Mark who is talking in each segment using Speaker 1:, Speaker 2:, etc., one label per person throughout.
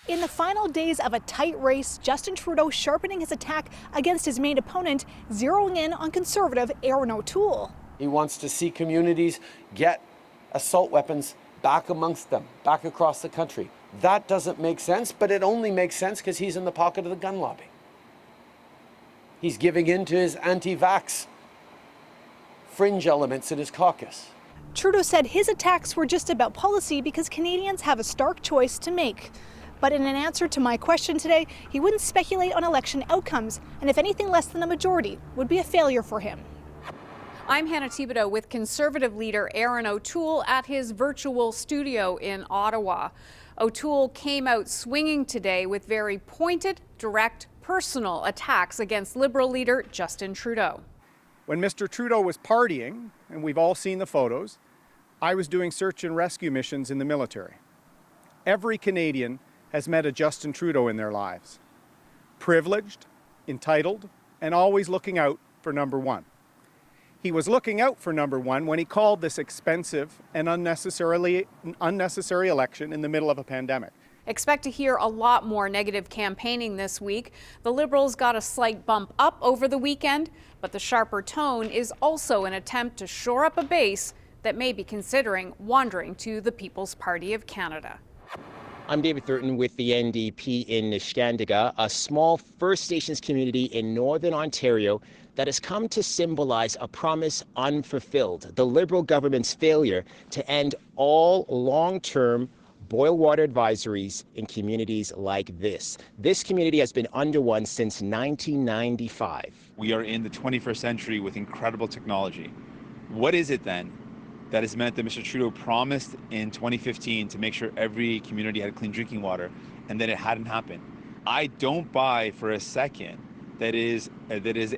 Speaker 1: In the final days of a tight race, Justin Trudeau sharpening his attack against his main opponent, zeroing in on Conservative Erin O'Toole.
Speaker 2: He wants to see communities get assault weapons back amongst them, back across the country. That doesn't make sense, but it only makes sense because he's in the pocket of the gun lobby. He's giving in to his anti-vax fringe elements in his caucus.
Speaker 1: Trudeau said his attacks were just about policy because Canadians have a stark choice to make. But in an answer to my question today, he wouldn't speculate on election outcomes, and if anything less than a majority would be a failure for him.
Speaker 3: I'm Hannah Thibodeau with Conservative Leader Erin O'Toole at his virtual studio in Ottawa. O'Toole came out swinging today with very pointed, direct, personal attacks against Liberal leader Justin Trudeau.
Speaker 4: When Mr. Trudeau was partying, and we've all seen the photos, I was doing search and rescue missions in the military. Every Canadian has met a Justin Trudeau in their lives. Privileged, entitled, and always looking out for number one. He was looking out for number one when he called this expensive and unnecessary election in the middle of a pandemic.
Speaker 3: Expect to hear a lot more negative campaigning this week. The Liberals got a slight bump up over the weekend, but the sharper tone is also an attempt to shore up a base that may be considering wandering to the People's Party of Canada.
Speaker 5: I'm David Thurton with the NDP in Niskandiga, a small First Nations community in Northern Ontario that has come to symbolize a promise unfulfilled, the Liberal government's failure to end all long-term boil water advisories in communities like this. This community has been under one since 1995.
Speaker 6: We are in the 21st century with incredible technology. What is it then that has meant that Mr. Trudeau promised in 2015 to make sure every community had clean drinking water, and then it hadn't happened? I don't buy for a second that is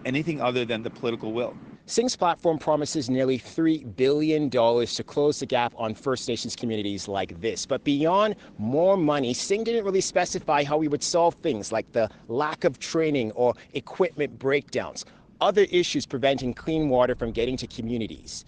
Speaker 6: anything other than the political will.
Speaker 5: Singh's platform promises nearly $3 billion to close the gap on First Nations communities like this. But beyond more money, Singh didn't really specify how he would solve things like the lack of training or equipment breakdowns, other issues preventing clean water from getting to communities.